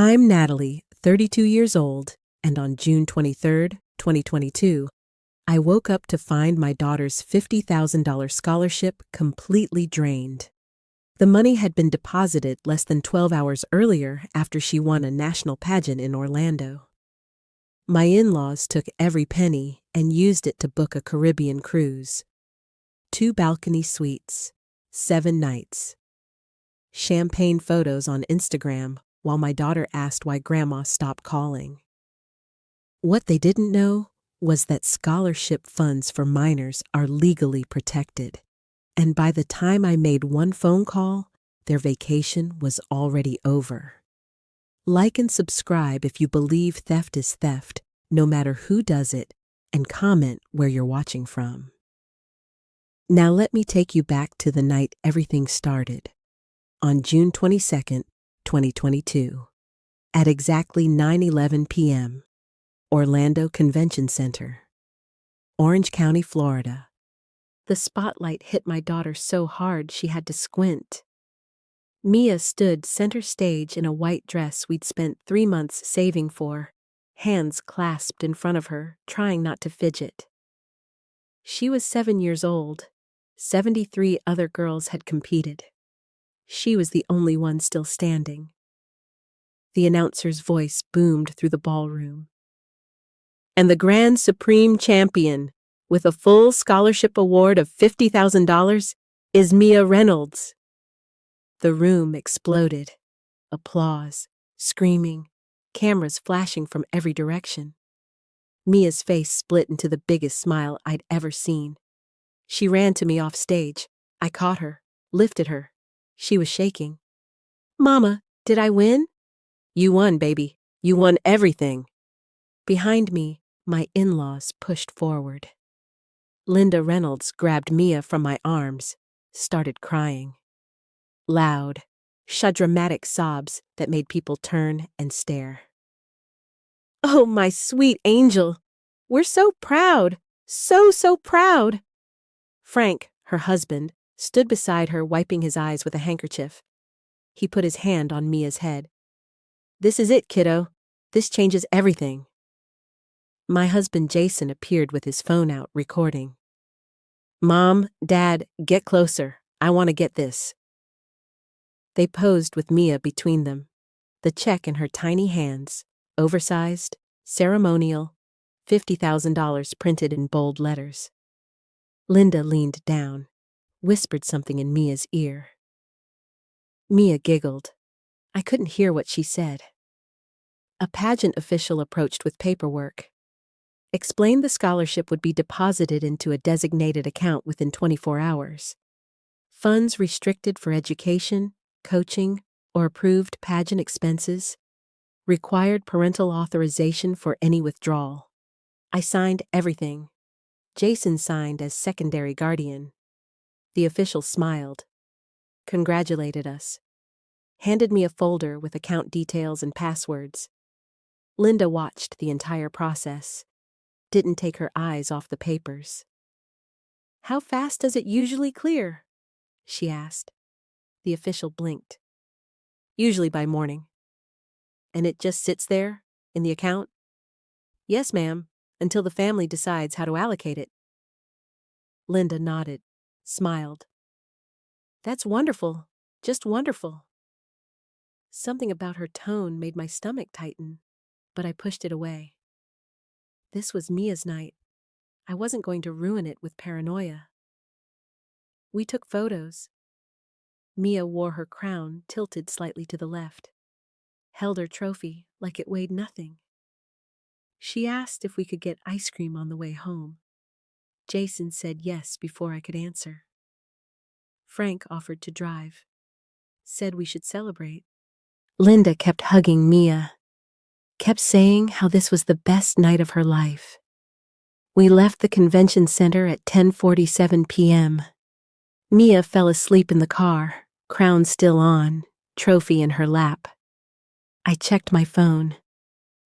I'm Natalie, 32 years old, and on June 23rd, 2022, I woke up to find my daughter's $50,000 scholarship completely drained. The money had been deposited less than 12 hours earlier after she won a national pageant in Orlando. My in-laws took every penny and used it to book a Caribbean cruise. 2 balcony suites, 7 nights. Champagne photos on Instagram while my daughter asked why Grandma stopped calling. What they didn't know was that scholarship funds for minors are legally protected, and by the time I made one phone call, their vacation was already over. Like and subscribe if you believe theft is theft, no matter who does it, and comment where you're watching from. Now let me take you back to the night everything started. On June 22nd, 2022, at exactly 9:11 p.m., Orlando Convention Center, Orange County, Florida. The spotlight hit my daughter so hard she had to squint. Mia stood center stage in a white dress we'd spent 3 months saving for, hands clasped in front of her, trying not to fidget. She was 7 years old. 73 other girls had competed. She was the only one still standing. The announcer's voice boomed through the ballroom. And the grand supreme champion, with a full scholarship award of $50,000, is Mia Reynolds. The room exploded. Applause, screaming, cameras flashing from every direction. Mia's face split into the biggest smile I'd ever seen. She ran to me off stage. I caught her, lifted her. She was shaking. "Mama, did I win?" "You won, baby. You won everything." Behind me, my in-laws pushed forward. Linda Reynolds grabbed Mia from my arms, started crying. Loud, dramatic sobs that made people turn and stare. "Oh, my sweet angel. We're so proud. So proud." Frank, her husband, stood beside her wiping his eyes with a handkerchief. He put his hand on Mia's head. "This is it, kiddo. This changes everything." My husband Jason appeared with his phone out, recording. "Mom, Dad, get closer. I want to get this." They posed with Mia between them, the check in her tiny hands, oversized, ceremonial, $50,000 printed in bold letters. Linda leaned down, whispered something in Mia's ear. Mia giggled. I couldn't hear what she said. A pageant official approached with paperwork. Explained the scholarship would be deposited into a designated account within 24 hours. Funds restricted for education, coaching, or approved pageant expenses. Required parental authorization for any withdrawal. I signed everything. Jason signed as secondary guardian. The official smiled, congratulated us, handed me a folder with account details and passwords. Linda watched the entire process, didn't take her eyes off the papers. "How fast does it usually clear?" she asked. The official blinked. "Usually by morning." "And it just sits there, in the account?" "Yes, ma'am, until the family decides how to allocate it." Linda nodded, smiled. "That's wonderful, just wonderful." Something about her tone made my stomach tighten, but I pushed it away. This was Mia's night. I wasn't going to ruin it with paranoia. We took photos. Mia wore her crown tilted slightly to the left, held her trophy like it weighed nothing. She asked if we could get ice cream on the way home. Jason said yes before I could answer. Frank offered to drive, said we should celebrate. Linda kept hugging Mia, kept saying how this was the best night of her life. We left the convention center at 10:47 p.m. Mia fell asleep in the car, crown still on, trophy in her lap. I checked my phone.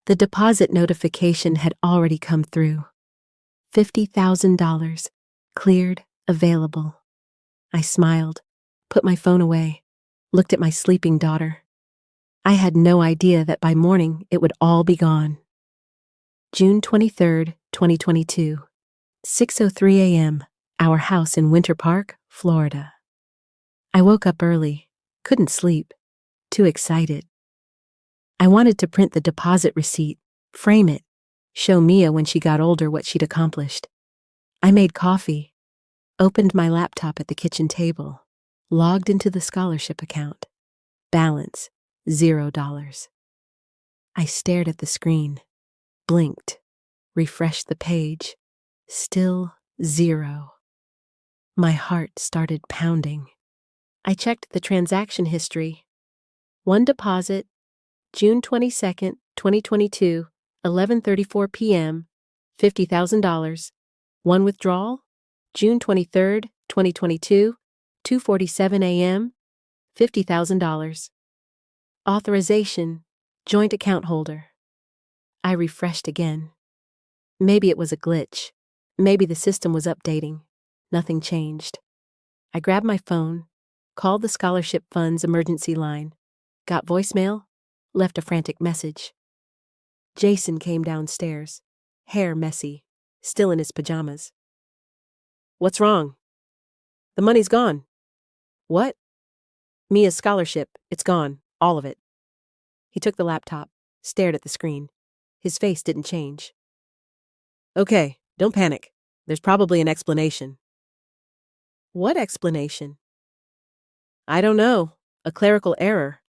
The deposit notification had already come through. $50,000, cleared, available. I smiled, put my phone away, looked at my sleeping daughter. I had no idea that by morning it would all be gone. June 23rd, 2022, 6:03 a.m., our house in Winter Park, Florida. I woke up early, couldn't sleep, too excited. I wanted to print the deposit receipt, frame it, show Mia when she got older what she'd accomplished. I made coffee, opened my laptop at the kitchen table, logged into the scholarship account. Balance, $0. I stared at the screen, blinked, refreshed the page. Still zero. My heart started pounding. I checked the transaction history. One deposit, June 22nd, 2022, 11:34 p.m., $50,000. One withdrawal, June 23rd, 2022, 2:47 a.m., $50,000. Authorization, joint account holder. I refreshed again. Maybe it was a glitch. Maybe the system was updating. Nothing changed. I grabbed my phone, called the scholarship fund's emergency line, got voicemail, left a frantic message. Jason came downstairs, hair messy, still in his pajamas. "What's wrong?" "The money's gone." "What?" "Mia's scholarship. It's gone. All of it." He took the laptop, stared at the screen. His face didn't change. "Okay, don't panic. There's probably an explanation." "What explanation?" "I don't know. A clerical error.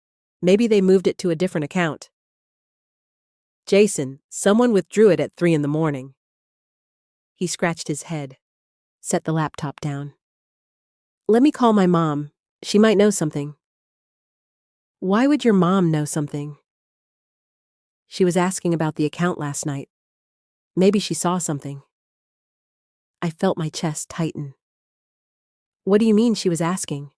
Maybe they moved it to a different account." "Jason, someone withdrew it at 3 in the morning." He scratched his head, set the laptop down. "Let me call my mom. She might know something." "Why would your mom know something?" "She was asking about the account last night. Maybe she saw something." I felt my chest tighten. "What do you mean she was asking?"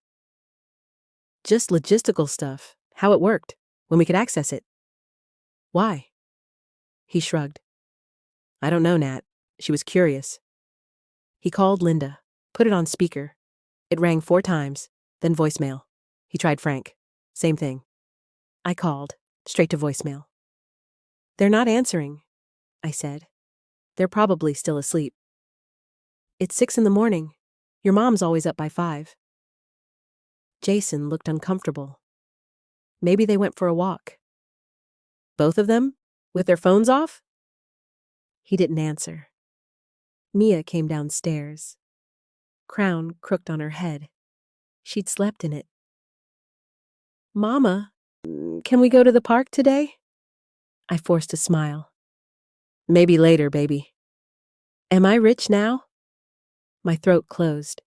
"Just logistical stuff, how it worked, when we could access it." "Why?" He shrugged. "I don't know, Nat. She was curious." He called Linda, put it on speaker. It rang 4 times, then voicemail. He tried Frank. Same thing. I called, straight to voicemail. "They're not answering," I said. "They're probably still asleep." "It's 6 in the morning. Your mom's always up by 5. Jason looked uncomfortable. "Maybe they went for a walk." "Both of them? With their phones off?" He didn't answer. Mia came downstairs. Crown crooked on her head. She'd slept in it. "Mama, can we go to the park today?" I forced a smile. "Maybe later, baby." "Am I rich now?" My throat closed.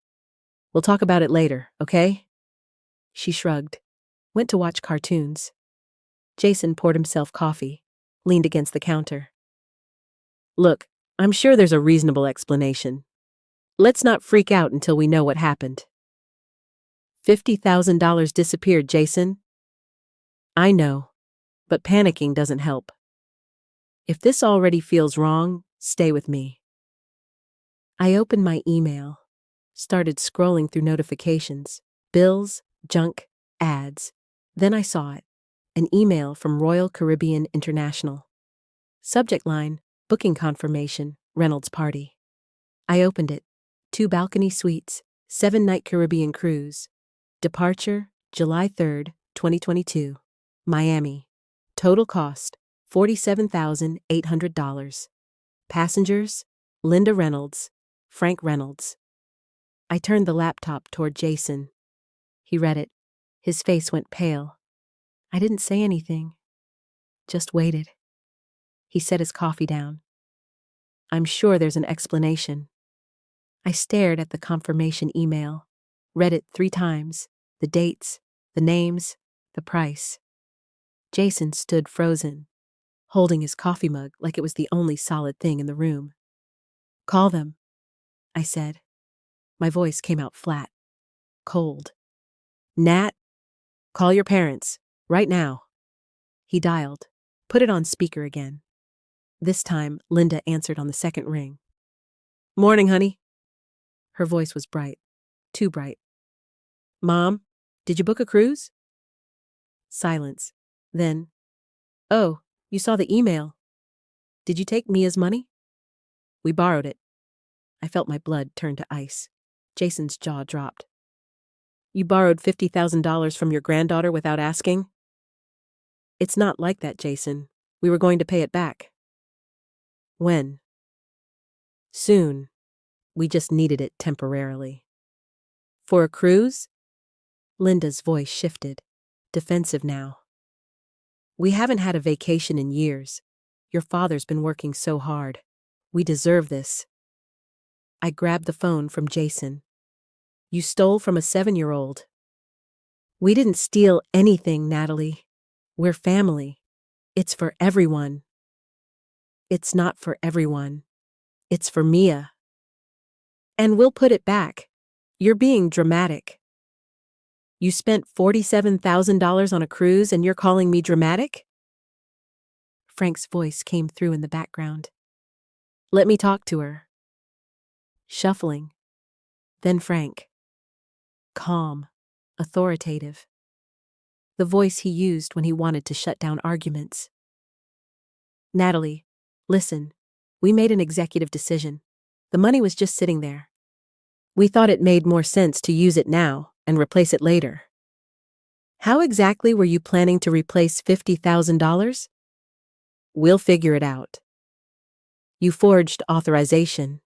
"We'll talk about it later, okay?" She shrugged, went to watch cartoons. Jason poured himself coffee, leaned against the counter. "Look, I'm sure there's a reasonable explanation. Let's not freak out until we know what happened." $50,000 disappeared, Jason. I know, but panicking doesn't help. If this already feels wrong, stay with me. I opened my email, started scrolling through notifications, bills, junk, ads. Then I saw it, an email from Royal Caribbean International. Subject line, booking confirmation, Reynolds Party. I opened it. 2 balcony suites, 7-night Caribbean cruise. Departure, July 3rd, 2022. Miami. Total cost, $47,800. Passengers, Linda Reynolds, Frank Reynolds. I turned the laptop toward Jason. He read it. His face went pale. I didn't say anything. Just waited. He set his coffee down. "I'm sure there's an explanation." I stared at the confirmation email, read it 3 times, the dates, the names, the price. Jason stood frozen, holding his coffee mug like it was the only solid thing in the room. "Call them," I said. My voice came out flat, cold. "Nat, call your parents, right now." He dialed, put it on speaker again. This time, Linda answered on the second ring. "Morning, honey." Her voice was bright, too bright. "Mom, did you book a cruise?" Silence, Then, "Oh, you saw the email. Did you take Mia's money?" "We borrowed it." I felt my blood turn to ice. Jason's jaw dropped. "You borrowed $50,000 from your granddaughter without asking?" "It's not like that, Jason. We were going to pay it back." "When?" "Soon. We just needed it temporarily." "For a cruise?" Linda's voice shifted, defensive now. "We haven't had a vacation in years. Your father's been working so hard. We deserve this." I grabbed the phone from Jason. "You stole from a 7-year-old. "We didn't steal anything, Natalie. We're family. It's for everyone." "It's not for everyone. It's for Mia." "And we'll put it back. You're being dramatic." "You spent $47,000 on a cruise and you're calling me dramatic?" Frank's voice came through in the background. "Let me talk to her." Shuffling. Then Frank. Calm. Authoritative. The voice he used when he wanted to shut down arguments. "Natalie, listen. We made an executive decision. The money was just sitting there. We thought it made more sense to use it now and replace it later." "How exactly were you planning to replace $50,000? "We'll figure it out." "You forged authorization."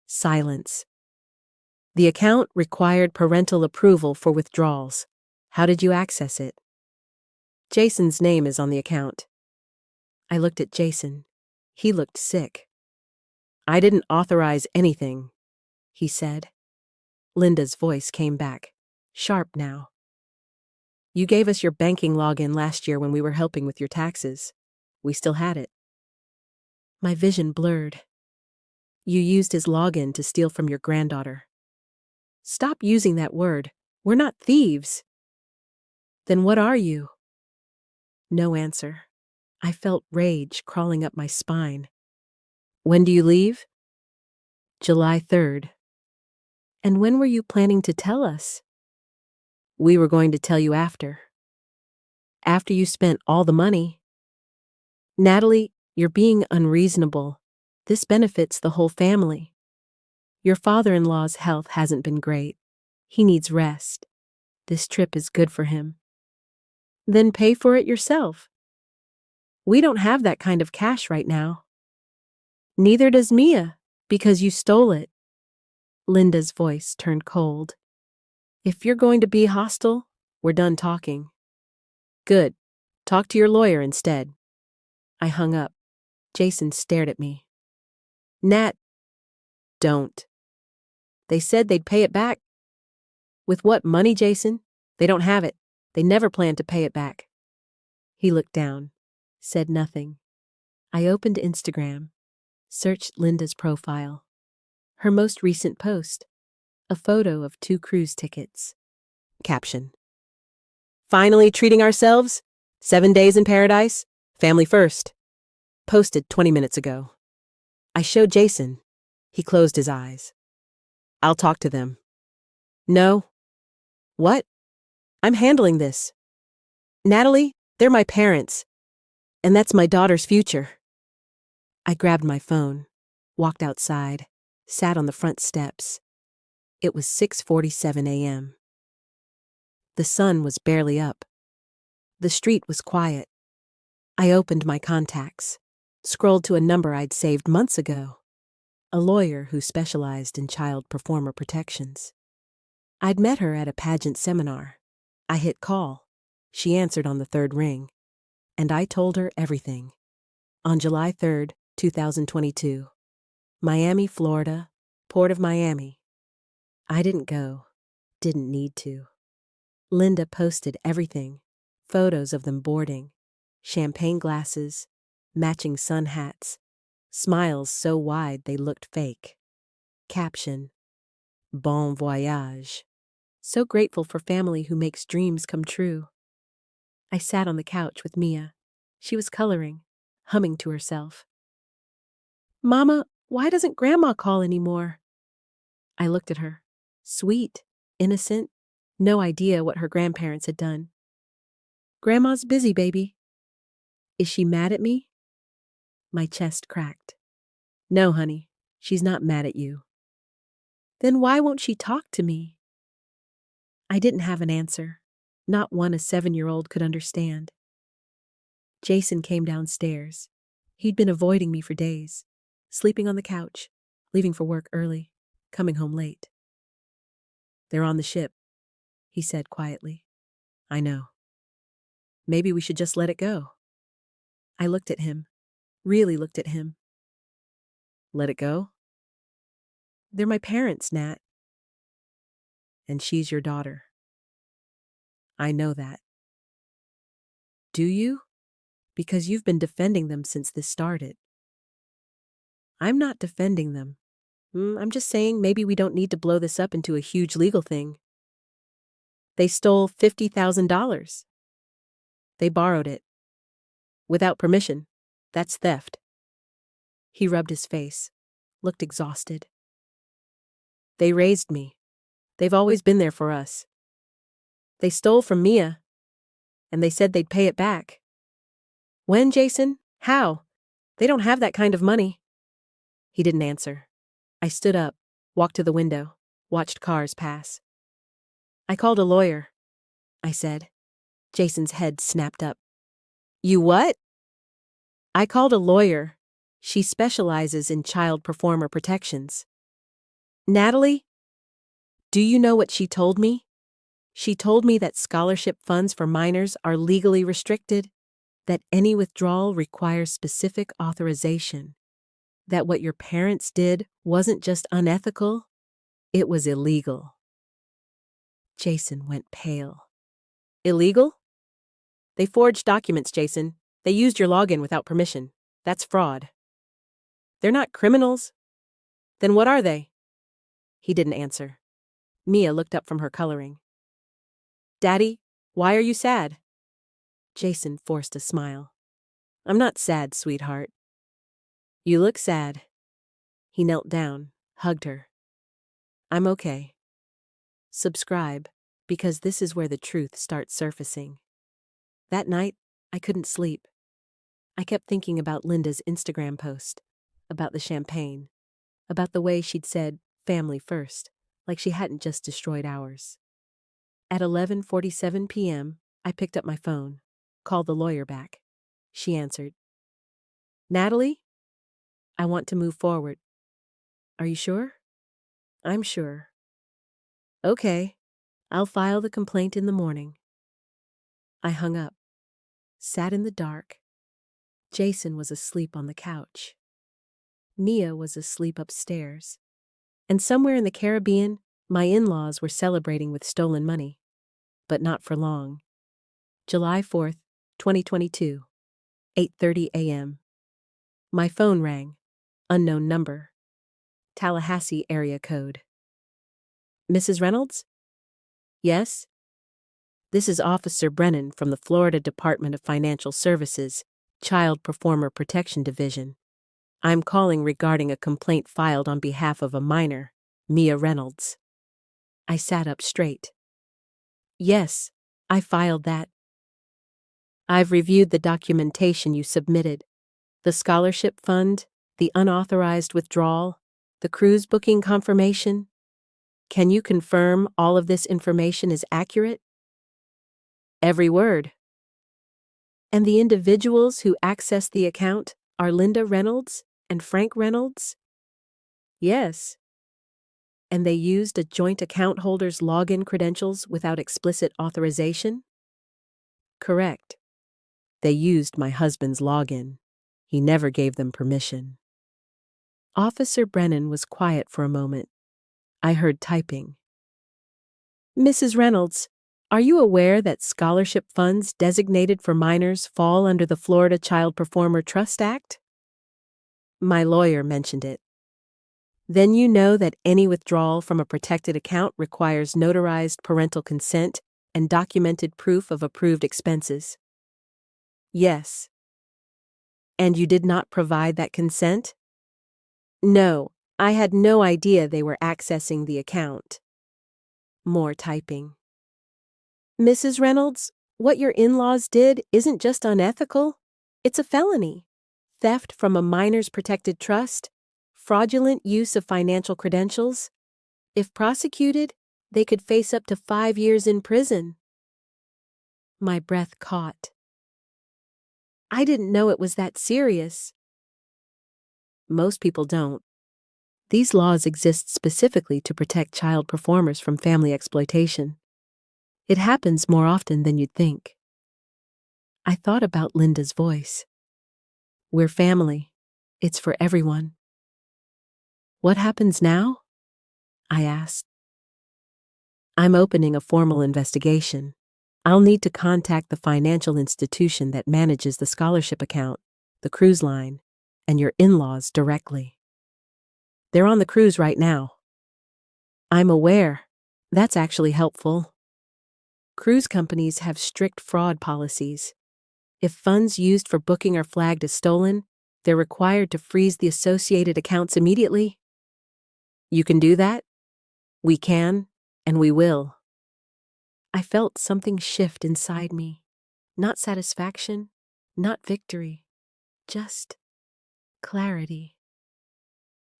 Silence. "The account required parental approval for withdrawals. How did you access it?" "Jason's name is on the account." I looked at Jason. He looked sick. "I didn't authorize anything," he said. Linda's voice came back, sharp now. "You gave us your banking login last year when we were helping with your taxes. We still had it." My vision blurred. "You used his login to steal from your granddaughter." "Stop using that word. We're not thieves." "Then what are you?" No answer. I felt rage crawling up my spine. "When do you leave?" "July 3rd. "And when were you planning to tell us?" "We were going to tell you after." "After you spent all the money." "Natalie, you're being unreasonable. This benefits the whole family. Your father-in-law's health hasn't been great. He needs rest. This trip is good for him." "Then pay for it yourself." "We don't have that kind of cash right now." "Neither does Mia, because you stole it." Linda's voice turned cold. "If you're going to be hostile, we're done talking." "Good. Talk to your lawyer instead." I hung up. Jason stared at me. "Nat, don't." "They said they'd pay it back." "With what money, Jason? They don't have it. They never planned to pay it back." He looked down, said nothing. I opened Instagram, searched Linda's profile. Her most recent post, a photo of 2 cruise tickets. Caption: "Finally treating ourselves? 7 days in paradise? Family first." Posted 20 minutes ago. I showed Jason. He closed his eyes. "I'll talk to them." "No." "What?" "I'm handling this. Natalie, they're my parents. And that's my daughter's future." I grabbed my phone, walked outside, sat on the front steps. It was 6:47 a.m. The sun was barely up. The street was quiet. I opened my contacts, scrolled to a number I'd saved months ago, a lawyer who specialized in child performer protections. I'd met her at a pageant seminar. I hit call. She answered on the 3rd ring, and I told her everything. On July 3rd, 2022. Miami, Florida, Port of Miami. I didn't go. Didn't need to. Linda posted everything. Photos of them boarding. Champagne glasses. Matching sun hats. Smiles so wide they looked fake. Caption: "Bon voyage. So grateful for family who makes dreams come true." I sat on the couch with Mia. She was coloring, humming to herself. "Mama, why doesn't Grandma call anymore?" I looked at her. Sweet, innocent, no idea what her grandparents had done. Grandma's busy, baby. Is she mad at me? My chest cracked. No, honey, she's not mad at you. Then why won't she talk to me? I didn't have an answer, not one a 7-year-old could understand. Jason came downstairs. He'd been avoiding me for days, sleeping on the couch, leaving for work early, coming home late. They're on the ship, he said quietly. I know. Maybe we should just let it go. I looked at him, really looked at him. Let it go? They're my parents, Nat. And she's your daughter. I know that. Do you? Because you've been defending them since this started. I'm not defending them. I'm just saying maybe we don't need to blow this up into a huge legal thing. They stole $50,000. They borrowed it. Without permission. That's theft. He rubbed his face, looked exhausted. They raised me. They've always been there for us. They stole from Mia, and they said they'd pay it back. When, Jason? How? They don't have that kind of money. He didn't answer. I stood up, walked to the window, watched cars pass. I called a lawyer, I said. Jason's head snapped up. You what? I called a lawyer. She specializes in child performer protections. Natalie? Do you know what she told me? She told me that scholarship funds for minors are legally restricted, that any withdrawal requires specific authorization, that what your parents did wasn't just unethical, it was illegal. Jason went pale. Illegal? They forged documents, Jason. They used your login without permission. That's fraud. They're not criminals. Then what are they? He didn't answer. Mia looked up from her coloring. Daddy, why are you sad? Jason forced a smile. I'm not sad, sweetheart. You look sad. He knelt down, hugged her. I'm okay. Subscribe, because this is where the truth starts surfacing. That night, I couldn't sleep. I kept thinking about Linda's Instagram post, about the champagne, about the way she'd said family first, like she hadn't just destroyed ours. At 11:47 p.m., I picked up my phone, called the lawyer back. She answered. Natalie? I want to move forward. Are you sure? I'm sure. Okay, I'll file the complaint in the morning. I hung up, sat in the dark. Jason was asleep on the couch. Mia was asleep upstairs. And somewhere in the Caribbean, my in-laws were celebrating with stolen money. But not for long. July 4th, 2022, 8:30 a.m. My phone rang. Unknown number. Tallahassee area code. Mrs. Reynolds? Yes? This is Officer Brennan from the Florida Department of Financial Services, Child Performer Protection Division. I'm calling regarding a complaint filed on behalf of a minor, Mia Reynolds. I sat up straight. Yes, I filed that. I've reviewed the documentation you submitted. The scholarship fund, the unauthorized withdrawal, the cruise booking confirmation. Can you confirm all of this information is accurate? Every word. And the individuals who access the account are Linda Reynolds and Frank Reynolds? Yes. And they used a joint account holder's login credentials without explicit authorization? Correct. They used my husband's login. He never gave them permission. Officer Brennan was quiet for a moment. I heard typing. Mrs. Reynolds, are you aware that scholarship funds designated for minors fall under the Florida Child Performer Trust Act? My lawyer mentioned it. Then you know that any withdrawal from a protected account requires notarized parental consent and documented proof of approved expenses. Yes. And you did not provide that consent? No, I had no idea they were accessing the account. More typing. Mrs. Reynolds, What your in-laws did isn't just unethical, it's a felony. Theft from a minor's protected trust, fraudulent use of financial credentials. If prosecuted, they could face up to 5 years in prison. My breath caught. I didn't know it was that serious. Most people don't. These laws exist specifically to protect child performers from family exploitation. It happens more often than you'd think. I thought about Linda's voice. We're family. It's for everyone. What happens now? I asked. I'm opening a formal investigation. I'll need to contact the financial institution that manages the scholarship account, the cruise line, and your in-laws directly. They're on the cruise right now. I'm aware. That's actually helpful. Cruise companies have strict fraud policies. If funds used for booking are flagged as stolen, they're required to freeze the associated accounts immediately. You can do that? We can, and we will. I felt something shift inside me. Not satisfaction, not victory, just clarity.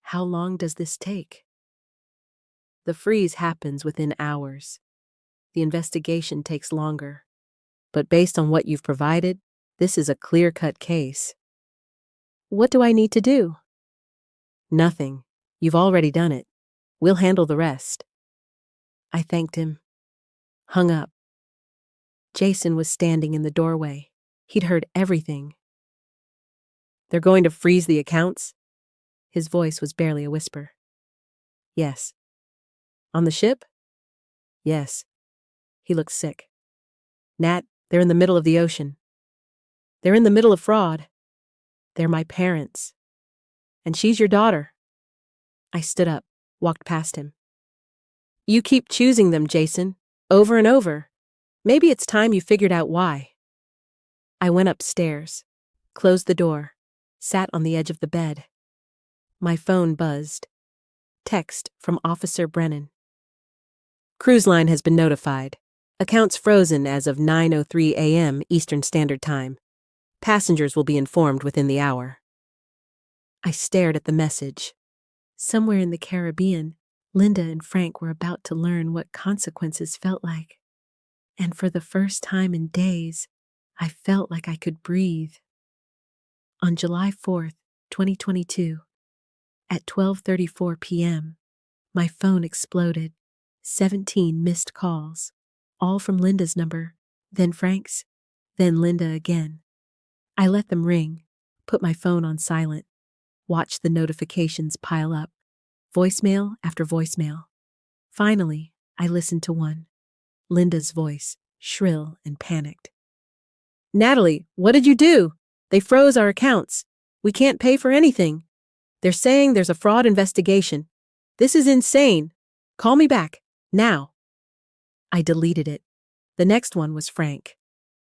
How long does this take? The freeze happens within hours. The investigation takes longer. But based on what you've provided, this is a clear-cut case. What do I need to do? Nothing. You've already done it. We'll handle the rest. I thanked him. Hung up. Jason was standing in the doorway. He'd heard everything. They're going to freeze the accounts? His voice was barely a whisper. Yes. On the ship? Yes. He looked sick. Nat, they're in the middle of the ocean. They're in the middle of fraud. They're my parents. And she's your daughter. I stood up, walked past him. You keep choosing them, Jason, over and over. Maybe it's time you figured out why. I went upstairs, closed the door, sat on the edge of the bed. My phone buzzed. Text from Officer Brennan. Cruise line has been notified. Accounts frozen as of 9:03 a.m. Eastern Standard Time. Passengers will be informed within the hour. I stared at the message. Somewhere in the Caribbean, Linda and Frank were about to learn what consequences felt like. And for the first time in days, I felt like I could breathe. On July 4th, 2022, at 12:34 p.m., my phone exploded. 17 missed calls, all from Linda's number, then Frank's, then Linda again. I let them ring, put my phone on silent, watched the notifications pile up, voicemail after voicemail. Finally, I listened to one. Linda's voice, shrill and panicked. Natalie, what did you do? They froze our accounts. We can't pay for anything. They're saying there's a fraud investigation. This is insane. Call me back, now. I deleted it. The next one was Frank.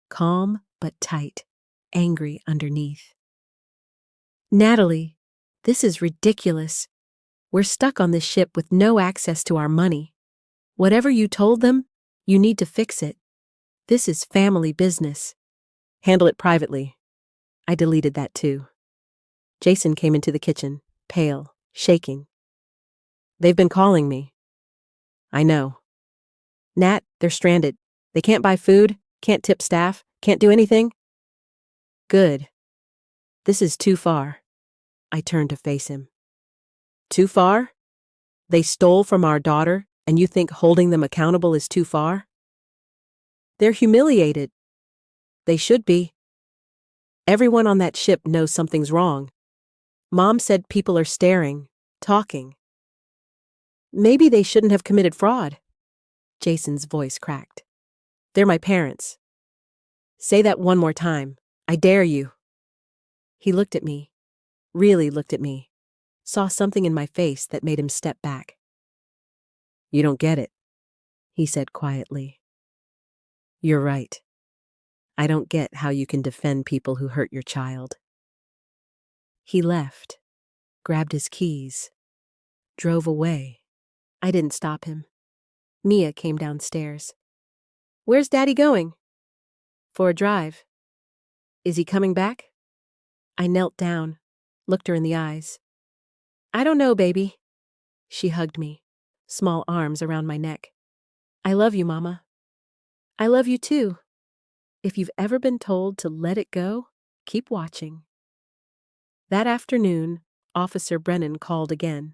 Calm but tight, angry underneath. Natalie, this is ridiculous. We're stuck on this ship with no access to our money. Whatever you told them, you need to fix it. This is family business. Handle it privately. I deleted that too. Jason came into the kitchen, pale, shaking. They've been calling me. I know. Nat, they're stranded. They can't buy food, can't tip staff, can't do anything. Good. This is too far. I turned to face him. Too far? They stole from our daughter, and you think holding them accountable is too far? They're humiliated. They should be. Everyone on that ship knows something's wrong. Mom said people are staring, talking. Maybe they shouldn't have committed fraud. Jason's voice cracked. They're my parents. Say that one more time. I dare you. He looked at me, really looked at me, saw something in my face that made him step back. You don't get it, he said quietly. You're right. I don't get how you can defend people who hurt your child. He left, grabbed his keys, drove away. I didn't stop him. Mia came downstairs. Where's Daddy going? For a drive. Is he coming back? I knelt down, looked her in the eyes. I don't know, baby. She hugged me, small arms around my neck. I love you, Mama. I love you too. If you've ever been told to let it go, keep watching. That afternoon, Officer Brennan called again.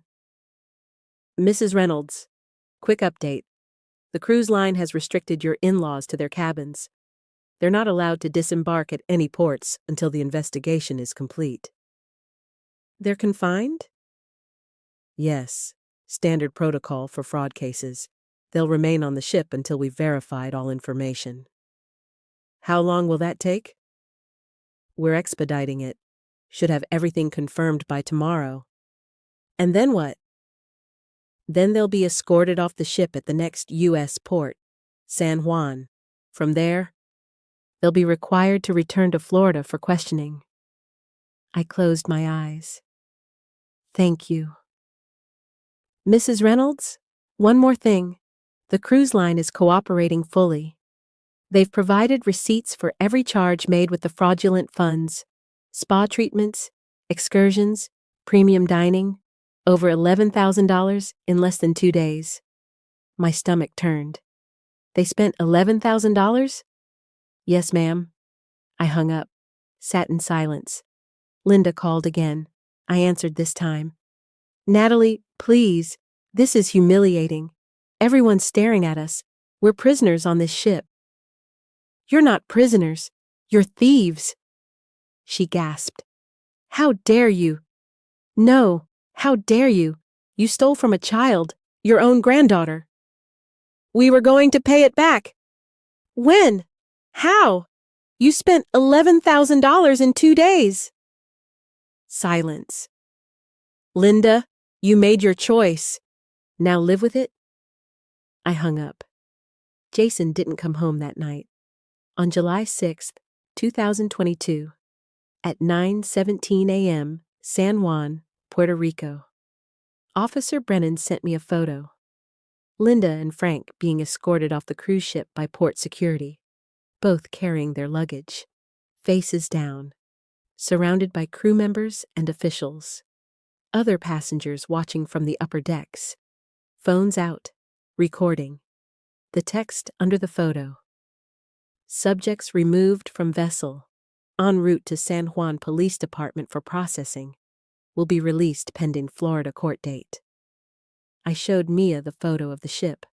Mrs. Reynolds, quick update. The cruise line has restricted your in-laws to their cabins. They're not allowed to disembark at any ports until the investigation is complete. They're confined? Yes, standard protocol for fraud cases. They'll remain on the ship until we've verified all information. How long will that take? We're expediting it. Should have everything confirmed by tomorrow. And then what? Then they'll be escorted off the ship at the next U.S. port, San Juan. From there, they'll be required to return to Florida for questioning. I closed my eyes. Thank you. Mrs. Reynolds, one more thing. The cruise line is cooperating fully. They've provided receipts for every charge made with the fraudulent funds, spa treatments, excursions, premium dining, over $11,000 in less than 2 days. My stomach turned. They spent $11,000? Yes, ma'am. I hung up, sat in silence. Linda called again. I answered this time. Natalie, please, this is humiliating. Everyone's staring at us. We're prisoners on this ship. You're not prisoners. You're thieves. She gasped. How dare you? No, how dare you? You stole from a child, your own granddaughter. We were going to pay it back. When? How? You spent $11,000 in 2 days. Silence. Linda, you made your choice. Now live with it? I hung up. Jason didn't come home that night. On July 6th, 2022, at 9:17 a.m., San Juan, Puerto Rico. Officer Brennan sent me a photo. Linda and Frank being escorted off the cruise ship by port security, both carrying their luggage, faces down, surrounded by crew members and officials. Other passengers watching from the upper decks, phones out, recording. The text under the photo. Subjects removed from vessel, en route to San Juan Police Department for processing, will be released pending Florida court date. I showed Mia the photo of the ship,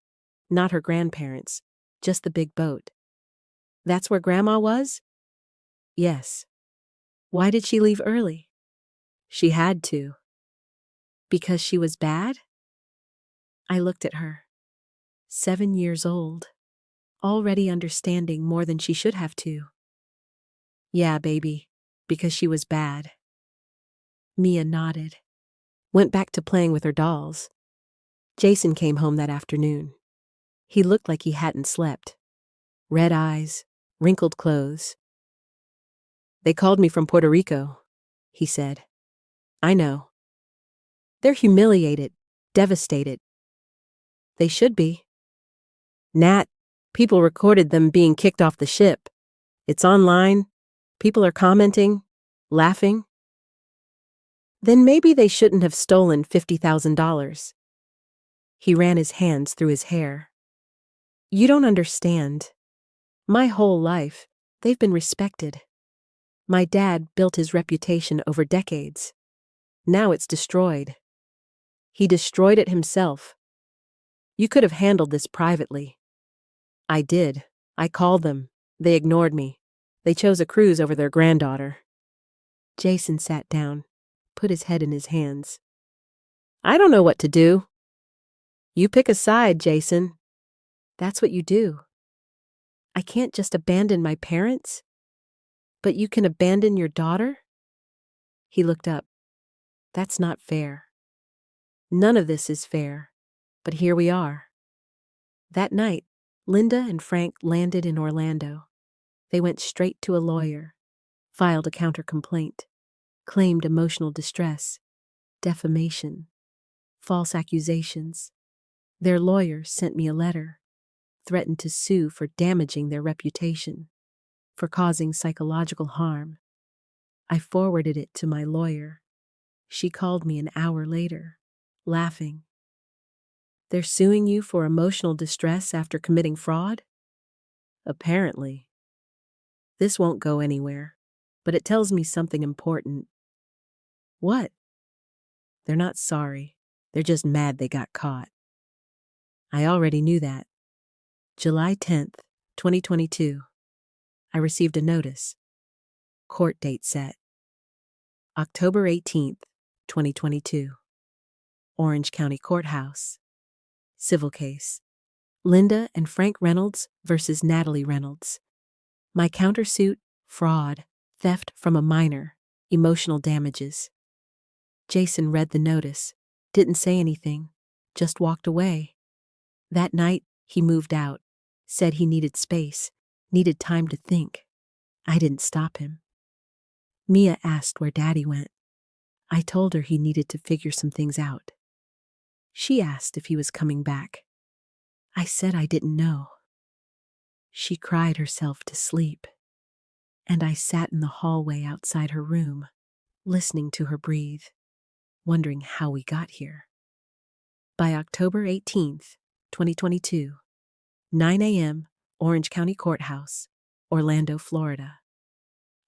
not her grandparents, just the big boat. That's where Grandma was? Yes. Why did she leave early? She had to. Because she was bad? I looked at her. 7 years old. Already understanding more than she should have to. Yeah, baby, because she was bad. Mia nodded, went back to playing with her dolls. Jason came home that afternoon. He looked like he hadn't slept. Red eyes, wrinkled clothes. They called me from Puerto Rico, he said. I know. They're humiliated, devastated. They should be. Nat, people recorded them being kicked off the ship. It's online. People are commenting, laughing. Then maybe they shouldn't have stolen $50,000. He ran his hands through his hair. You don't understand. My whole life, they've been respected. My dad built his reputation over decades. Now it's destroyed. He destroyed it himself. You could have handled this privately. I did. I called them. They ignored me. They chose a cruise over their granddaughter. Jason sat down, put his head in his hands. I don't know what to do. You pick a side, Jason. That's what you do. I can't just abandon my parents. But you can abandon your daughter? He looked up. That's not fair. None of this is fair, but here we are. That night, Linda and Frank landed in Orlando. They went straight to a lawyer, filed a counter-complaint, claimed emotional distress, defamation, false accusations. Their lawyer sent me a letter, threatened to sue for damaging their reputation. for causing psychological harm. I forwarded it to my lawyer. She called me an hour later, laughing. They're suing you for emotional distress after committing fraud? Apparently. This won't go anywhere, but it tells me something important. What? They're not sorry. They're just mad they got caught. I already knew that. July 10th, 2022. I received a notice. Court date set. October 18th, 2022. Orange County Courthouse. Civil case. Linda and Frank Reynolds versus Natalie Reynolds. My countersuit, fraud, theft from a minor, emotional damages. Jason read the notice, didn't say anything, just walked away. That night, he moved out, said he needed space, needed time to think. I didn't stop him. Mia asked where Daddy went. I told her he needed to figure some things out. She asked if he was coming back. I said I didn't know. She cried herself to sleep, and I sat in the hallway outside her room, listening to her breathe, wondering how we got here. By October 18th, 2022, 9 a.m., Orange County Courthouse, Orlando, Florida.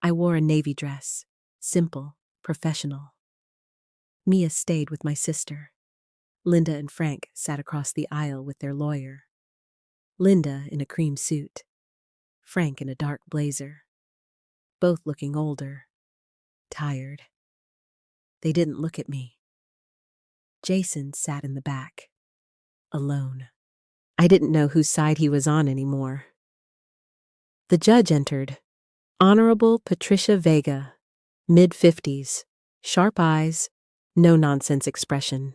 I wore a navy dress, simple, professional. Mia stayed with my sister. Linda and Frank sat across the aisle with their lawyer. Linda in a cream suit, Frank in a dark blazer, both looking older, tired. They didn't look at me. Jason sat in the back, alone. I didn't know whose side he was on anymore. The judge entered. Honorable Patricia Vega, mid-50s, sharp eyes, no-nonsense expression.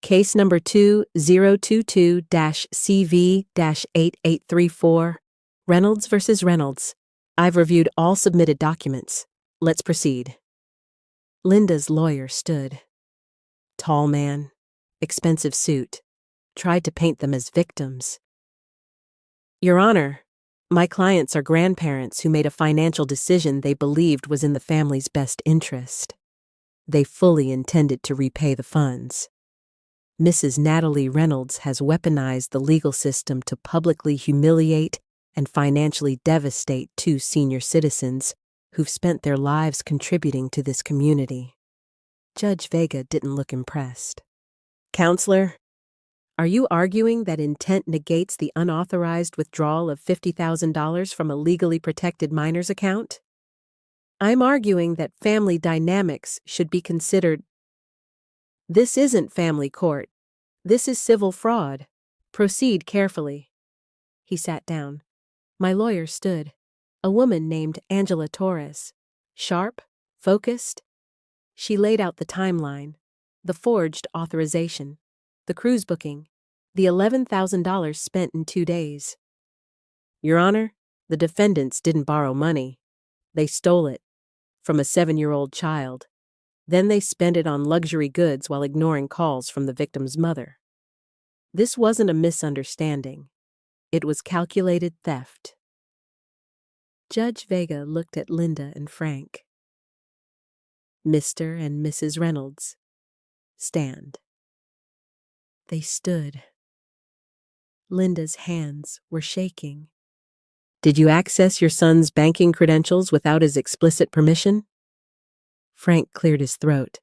Case number 2022-CV-8834, Reynolds versus Reynolds. I've reviewed all submitted documents. Let's proceed. Linda's lawyer stood. Tall man, expensive suit, tried to paint them as victims. Your Honor, my clients are grandparents who made a financial decision they believed was in the family's best interest. They fully intended to repay the funds. Mrs. Natalie Reynolds has weaponized the legal system to publicly humiliate and financially devastate two senior citizens who've spent their lives contributing to this community. Judge Vega didn't look impressed. Counselor, are you arguing that intent negates the unauthorized withdrawal of $50,000 from a legally protected minor's account? I'm arguing that family dynamics should be considered. This isn't family court. This is civil fraud. Proceed carefully. He sat down. My lawyer stood. A woman named Angela Torres. Sharp, focused. She laid out the timeline, the forged authorization, the cruise booking, the $11,000 spent in 2 days. Your Honor, the defendants didn't borrow money. They stole it from a 7-year-old child. Then they spent it on luxury goods while ignoring calls from the victim's mother. This wasn't a misunderstanding. It was calculated theft. Judge Vega looked at Linda and Frank. Mr. and Mrs. Reynolds, stand. They stood. Linda's hands were shaking. Did you access your son's banking credentials without his explicit permission? Frank cleared his throat.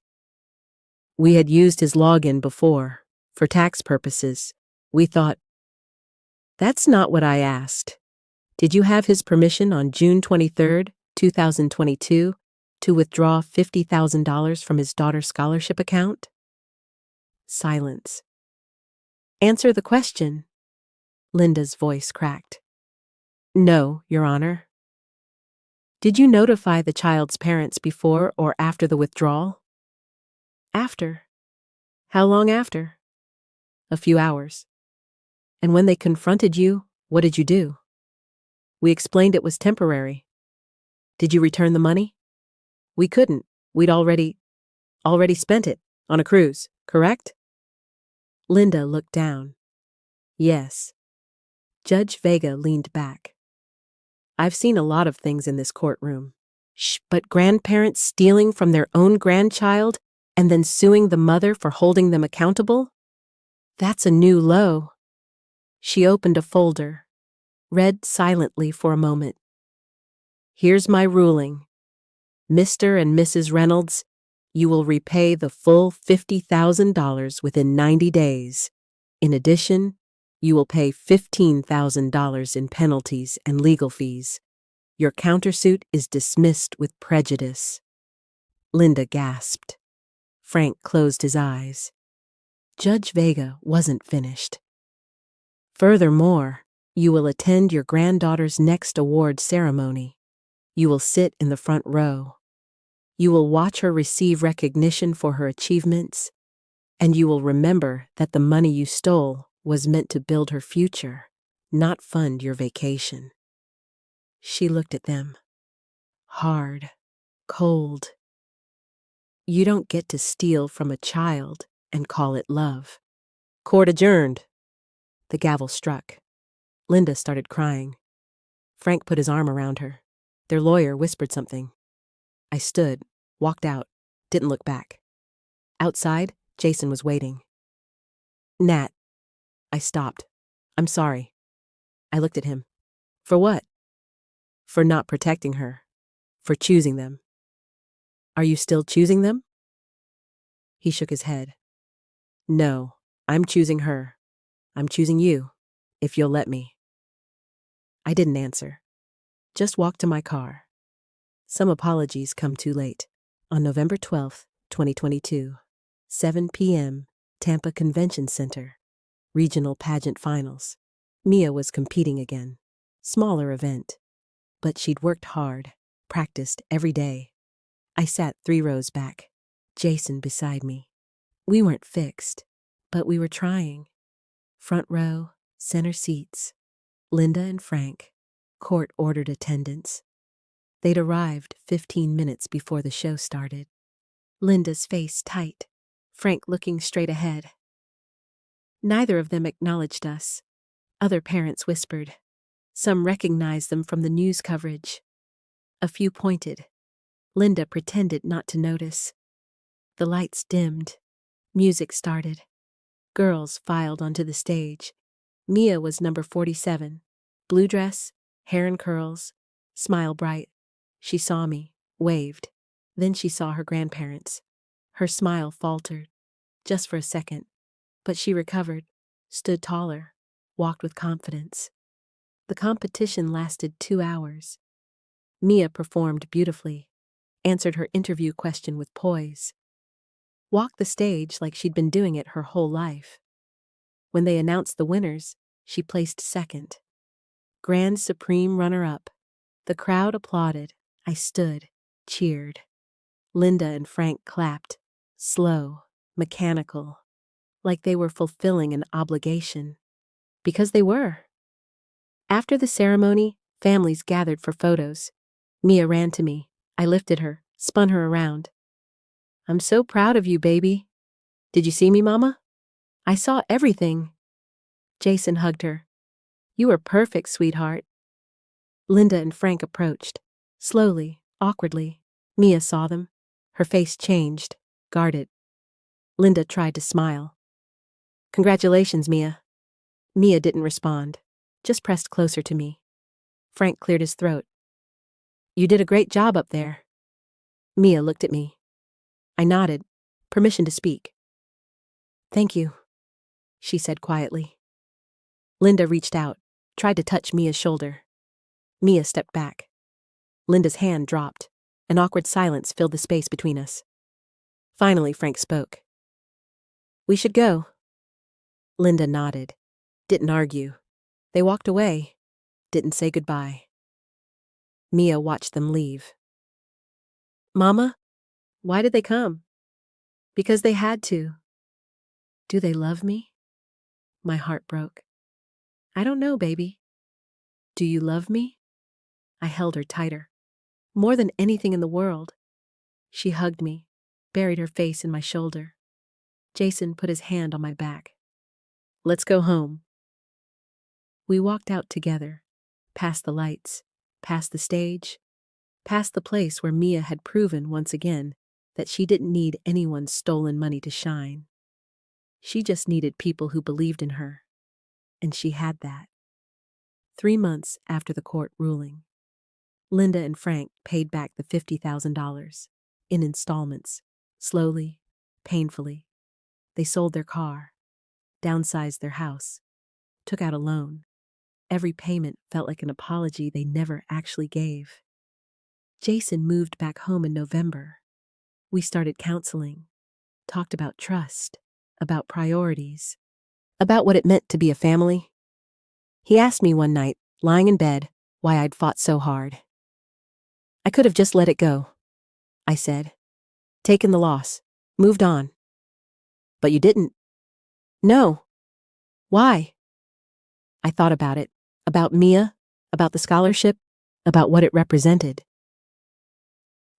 We had used his login before, for tax purposes. We thought. That's not what I asked. Did you have his permission on June 23rd, 2022, to withdraw $50,000 from his daughter's scholarship account? Silence. Answer the question. Linda's voice cracked. No, Your Honor. Did you notify the child's parents before or after the withdrawal? After. How long after? A few hours. And when they confronted you, what did you do? We explained it was temporary. Did you return the money? We couldn't. We'd already spent it on a cruise, correct? Linda looked down. Yes. Judge Vega leaned back. I've seen a lot of things in this courtroom. Shh, but grandparents stealing from their own grandchild and then suing the mother for holding them accountable? That's a new low. She opened a folder, read silently for a moment. Here's my ruling. Mr. and Mrs. Reynolds, you will repay the full $50,000 within 90 days. In addition, you will pay $15,000 in penalties and legal fees. Your countersuit is dismissed with prejudice. Linda gasped. Frank closed his eyes. Judge Vega wasn't finished. Furthermore, you will attend your granddaughter's next award ceremony. You will sit in the front row. You will watch her receive recognition for her achievements, and you will remember that the money you stole was meant to build her future, not fund your vacation. She looked at them. Hard, cold. You don't get to steal from a child and call it love. Court adjourned. The gavel struck. Linda started crying. Frank put his arm around her. Their lawyer whispered something. I stood, walked out, didn't look back. Outside, Jason was waiting. Nat. I stopped. I'm sorry. I looked at him. For what? For not protecting her. For choosing them. Are you still choosing them? He shook his head. No, I'm choosing her. I'm choosing you, if you'll let me. I didn't answer. Just walked to my car. Some apologies come too late. On November 12th, 2022, 7 p.m., Tampa Convention Center, Regional Pageant Finals. Mia was competing again. Smaller event. But she'd worked hard, practiced every day. I sat 3 rows back, Jason beside me. We weren't fixed, but we were trying. Front row, center seats. Linda and Frank, court-ordered attendance. They'd arrived 15 minutes before the show started. Linda's face tight, Frank looking straight ahead. Neither of them acknowledged us. Other parents whispered. Some recognized them from the news coverage. A few pointed. Linda pretended not to notice. The lights dimmed. Music started. Girls filed onto the stage. Mia was number 47. Blue dress, hair in curls, smile bright. She saw me, waved. Then she saw her grandparents. Her smile faltered, just for a second. But she recovered, stood taller, walked with confidence. The competition lasted 2 hours. Mia performed beautifully, answered her interview question with poise, walked the stage like she'd been doing it her whole life. When they announced the winners, she placed second. Grand Supreme runner-up. The crowd applauded. I stood, cheered. Linda and Frank clapped, slow, mechanical, like they were fulfilling an obligation. Because they were. After the ceremony, families gathered for photos. Mia ran to me. I lifted her, spun her around. I'm so proud of you, baby. Did you see me, Mama? I saw everything. Jason hugged her. You were perfect, sweetheart. Linda and Frank approached. Slowly, awkwardly. Mia saw them. Her face changed, guarded. Linda tried to smile. Congratulations, Mia. Mia didn't respond, just pressed closer to me. Frank cleared his throat. You did a great job up there. Mia looked at me. I nodded, permission to speak. Thank you, she said quietly. Linda reached out, tried to touch Mia's shoulder. Mia stepped back. Linda's hand dropped. An awkward silence filled the space between us. Finally, Frank spoke. We should go. Linda nodded. Didn't argue. They walked away. Didn't say goodbye. Mia watched them leave. Mama, why did they come? Because they had to. Do they love me? My heart broke. I don't know, baby. Do you love me? I held her tighter. More than anything in the world. She hugged me, buried her face in my shoulder. Jason put his hand on my back. Let's go home. We walked out together, past the lights, past the stage, past the place where Mia had proven once again that she didn't need anyone's stolen money to shine. She just needed people who believed in her. And she had that. 3 months after the court ruling, Linda and Frank paid back the $50,000 in installments, slowly, painfully. They sold their car, downsized their house, took out a loan. Every payment felt like an apology they never actually gave. Jason moved back home in November. We started counseling, talked about trust, about priorities, about what it meant to be a family. He asked me one night, lying in bed, why I'd fought so hard. I could have just let it go, I said. Taken the loss, moved on. But you didn't. No. Why? I thought about it, about Mia, about the scholarship, about what it represented.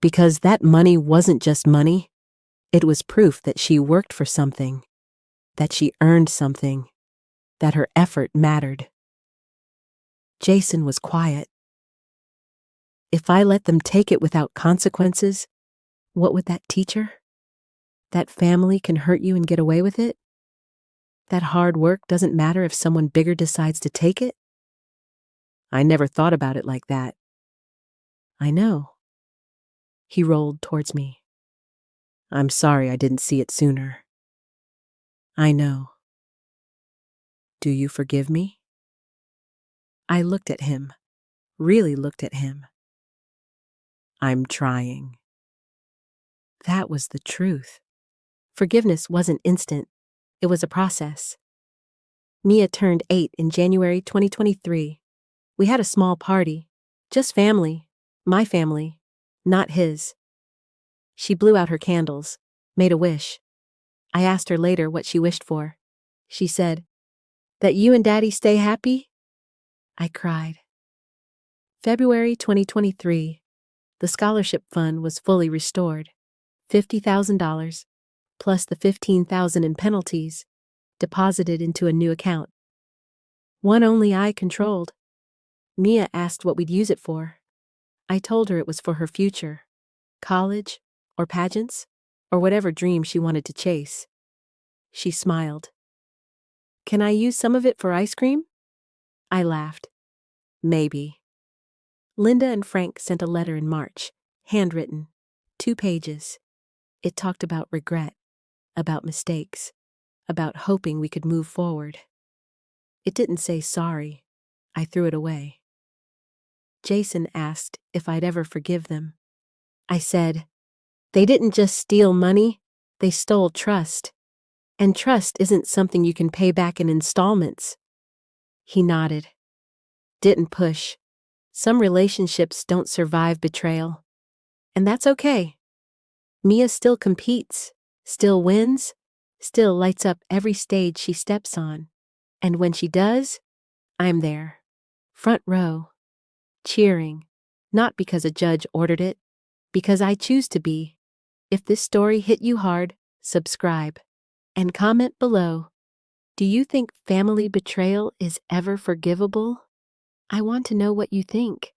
Because that money wasn't just money. It was proof that she worked for something, that she earned something, that her effort mattered. Jason was quiet. If I let them take it without consequences, what would that teach her? That family can hurt you and get away with it? That hard work doesn't matter if someone bigger decides to take it? I never thought about it like that. I know. He rolled towards me. I'm sorry I didn't see it sooner. I know. Do you forgive me? I looked at him, really looked at him. I'm trying. That was the truth. Forgiveness wasn't instant. It was a process. Mia turned 8 in January 2023. We had a small party. Just family. My family. Not his. She blew out her candles, made a wish. I asked her later what she wished for. She said, "That you and Daddy stay happy?" I cried. February 2023. The scholarship fund was fully restored. $50,000, plus the $15,000 in penalties, deposited into a new account. One only I controlled. Mia asked what we'd use it for. I told her it was for her future, college, or pageants, or whatever dream she wanted to chase. She smiled. Can I use some of it for ice cream? I laughed. Maybe. Linda and Frank sent a letter in March, handwritten, 2 pages. It talked about regret, about mistakes, about hoping we could move forward. It didn't say sorry. I threw it away. Jason asked if I'd ever forgive them. I said, they didn't just steal money, they stole trust. And trust isn't something you can pay back in installments. He nodded. Didn't push. Some relationships don't survive betrayal. And that's okay. Mia still competes, still wins, still lights up every stage she steps on. And when she does, I'm there, front row, cheering, not because a judge ordered it, because I choose to be. If this story hit you hard, subscribe. And comment below, do you think family betrayal is ever forgivable? I want to know what you think.